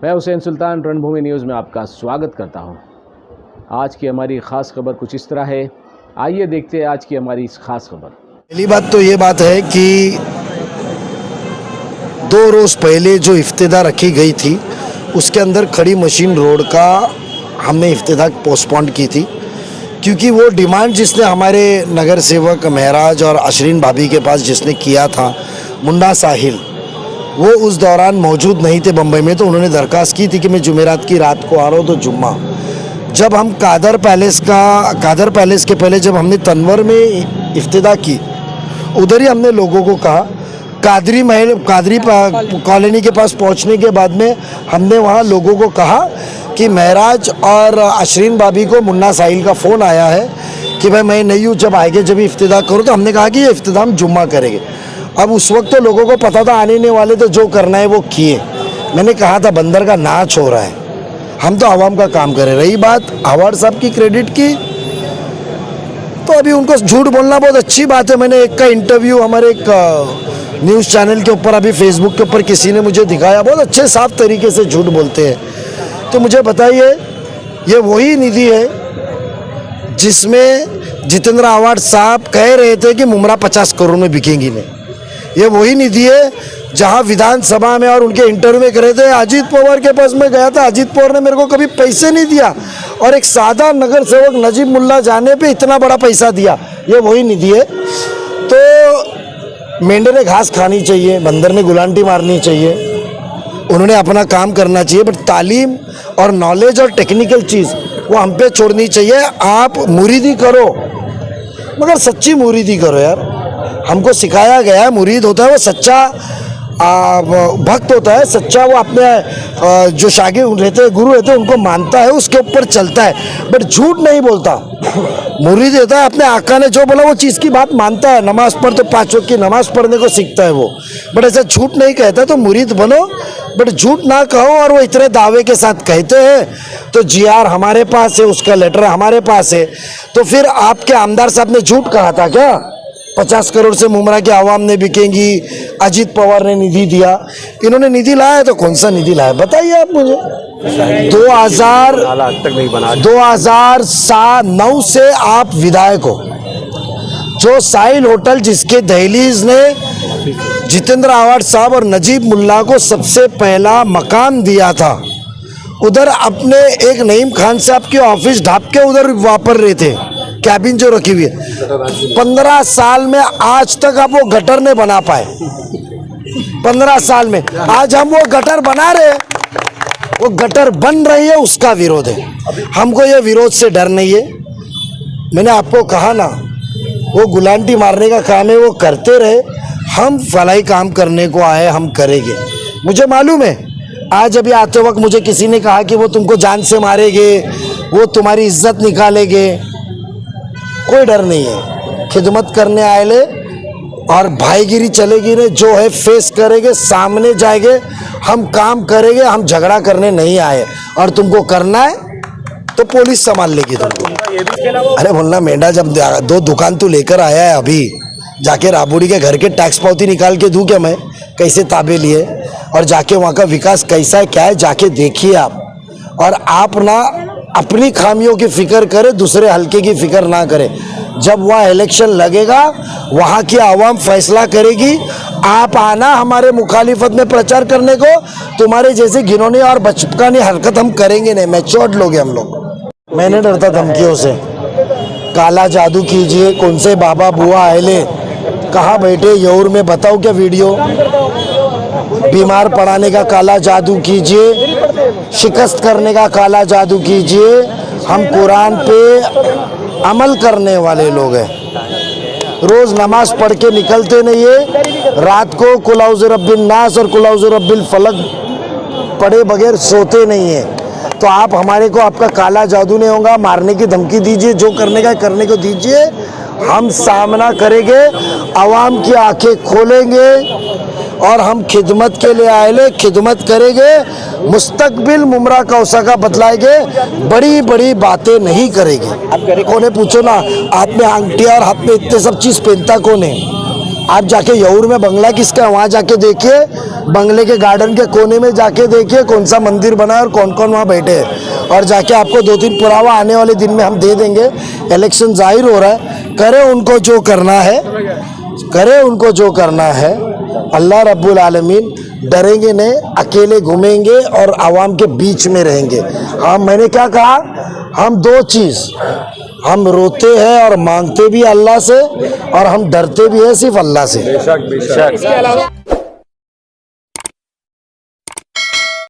मैं हुसैन सुल्तान रणभूमि न्यूज़ में आपका स्वागत करता हूं। आज की हमारी ख़ास खबर कुछ इस तरह है, आइए देखते हैं आज की हमारी इस खास खबर। पहली बात तो ये बात है कि 2 रोज़ पहले जो इफ्तिदा रखी गई थी उसके अंदर खड़ी मशीन रोड का हमने इफ्तिदा पोस्टपोन की थी, क्योंकि वो डिमांड जिसने हमारे नगर सेवक महराज और अशरीन भाभी के पास जिसने किया था, मुन्ना साहिल, वो उस दौरान मौजूद नहीं थे बम्बई में, तो उन्होंने दरख्वास्त की थी कि मैं जुमेरात की रात को आ रहा हूँ। तो जुम्मा जब हम कादर पैलेस के पहले जब हमने तनवर में इफ्तिदा की, उधर ही हमने लोगों को कहा, कादरी कॉलोनी के पास पहुंचने के बाद में हमने वहां लोगों को कहा कि महराज और अशरीन भाभी को मुन्ना साहिल का फ़ोन आया है कि भाई मैं नहीं हूँ, जब आएंगे जब इफ्तिदा करूँ। तो हमने कहा कि ये इफ्तिदा हम जुम्मा करेंगे। अब उस वक्त तो लोगों को पता था आने वाले, तो जो करना है वो किए। मैंने कहा था बंदर का नाच हो रहा है, हम तो आवाम का काम करें। रही बात अवार्ड साहब की क्रेडिट की, तो अभी उनको झूठ बोलना बहुत अच्छी बात है। मैंने एक का इंटरव्यू हमारे एक न्यूज़ चैनल के ऊपर अभी फेसबुक के ऊपर किसी ने मुझे दिखाया, बहुत अच्छे साफ तरीके से झूठ बोलते हैं। तो मुझे बताइए, ये वही निधि है जिसमें जितेंद्र अवार्ड साहब कह रहे थे कि मुमरा 50 करोड़ में बिकेंगी नहीं। ये वही निधि है जहां विधानसभा में और उनके इंटरव्यू में करे थे, अजीत पवार के पास में गया था, अजीत पवार ने मेरे को कभी पैसे नहीं दिया, और एक सादा नगर सेवक नजीब मुल्ला जाने पे इतना बड़ा पैसा दिया। ये वही निधि है। तो मेंढे ने घास खानी चाहिए, बंदर ने गुलांटी मारनी चाहिए, उन्होंने अपना काम करना चाहिए, बट तालीम और नॉलेज और टेक्निकल चीज़ वो हम पे छोड़नी चाहिए। आप मुरीदी करो, मगर सच्ची मुरीदी करो यार। हमको सिखाया गया है मुरीद होता है वो सच्चा भक्त होता है, सच्चा वो अपने जो शागिर्द रहते हैं, गुरु रहते हैं, उनको मानता है, उसके ऊपर चलता है, बट झूठ नहीं बोलता। मुरीद रहता है अपने आका ने जो बोला वो चीज़ की बात मानता है। नमाज पढ़ तो 5 वक्त की नमाज पढ़ने को सीखता है वो, बट ऐसा झूठ नहीं कहता। तो मुरीद बनो, बट झूठ ना कहो। और वो इतने दावे के साथ कहते हैं, तो GR हमारे पास है, उसका लेटर हमारे पास है। तो फिर आपके आमदार साहब ने झूठ कहा था क्या? 50 करोड़ से मुमरा के आवाम ने बिकेंगी, अजीत पवार ने निधि दिया। इन्होंने निधि लाया है, तो कौन सा निधि लाया बताइए आप मुझे। 2009 से आप विधायक हो। जो साहिल होटल जिसके दहलीज ने जितेंद्र अवार्ड साहब और नजीब मुल्ला को सबसे पहला मकान दिया था, उधर अपने एक नईम खान साहब की ऑफिस ढाप के उधर वापर रहे थे, कैबिन जो रखी हुई है। 15 साल में आज तक आप वो गटर नहीं बना पाए। 15 साल में आज हम वो गटर बना रहे हैं, वो गटर बन रही है, उसका विरोध है। हमको ये विरोध से डर नहीं है। मैंने आपको कहा ना, वो गुलांटी मारने का काम है, वो करते रहे। हम फलाई काम करने को आए, हम करेंगे। मुझे मालूम है, आज अभी आते वक्त मुझे किसी ने कहा कि वो तुमको जान से मारेंगे, वो तुम्हारी इज्जत निकालेंगे। कोई डर नहीं है, खिदमत करने आए ले, और भाईगिरी चलेगी नहीं। जो है फेस करेंगे, सामने जाएंगे, हम काम करेंगे, हम झगड़ा करने नहीं आए। और तुमको करना है तो पुलिस संभाल लेगी तुमको। अरे बोलना मेंढा, जब 2 दुकान तू लेकर आया है, अभी जाके राबुड़ी के घर के टैक्स पावती निकाल के दूं क्या मैं, कैसे ताबे लिए, और जाके वहाँ का विकास कैसा है क्या है जाके देखिए आप। और आप ना अपनी खामियों की फिक्र करें, दूसरे हल्के की फिक्र ना करें। जब वहाँ इलेक्शन लगेगा, वहाँ की आवाम फैसला करेगी। आप आना हमारे मुखालिफत में प्रचार करने को, तुम्हारे जैसे घिनौनी और बचकानी हरकत हम करेंगे नहीं। मैच्योर्ड लोग हैं हम लोग। मैं नहीं डरता धमकियों से। काला जादू कीजिए, कौन से बाबा बुआ आए कहाँ बैठे यौर में, बताओ क्या वीडियो। बीमार पड़ाने का काला जादू कीजिए, शिकस्त करने का काला जादू कीजिए। हम कुरान पे अमल करने वाले लोग हैं। रोज़ नमाज पढ़ के निकलते नहीं है, रात को कुल औज़ु रब्बिन नास और कुल औज़ु रब्बिल फलक पढ़े बगैर सोते नहीं है। तो आप हमारे को आपका काला जादू नहीं होगा, मारने की धमकी दीजिए, जो करने का करने को दीजिए, हम सामना करेंगे, आवाम की आंखें खोलेंगे, और हम खिदमत के लिए आए ले, खिदमत करेंगे। मुस्तकबिल मुमरा कौसा का बतलाएंगे, बड़ी बड़ी बातें नहीं करेंगे। आप कोने पूछो ना, हाथ में अंगटिया और हाथ में इतने सब चीज़ पहनता कौन है? आप जाके यऊर में बंगला किसका है वहाँ जाके देखिए, बंगले के गार्डन के कोने में जाके देखिए कौन सा मंदिर बना है और कौन कौन वहाँ बैठे हैं, और जाके आपको 2-3 पुरावा आने वाले दिन में हम दे देंगे। इलेक्शन जाहिर हो रहा है, करें उनको जो करना है, करें उनको जो करना है। अल्लाह रब्बुल आलमीन डरेंगे नहीं, अकेले घूमेंगे और आवाम के बीच में रहेंगे। हाँ, मैंने क्या कहा, हम 2 चीज़, हम रोते हैं और मांगते भी अल्लाह से, और हम डरते भी हैं सिर्फ अल्लाह से। बेशक बेशक।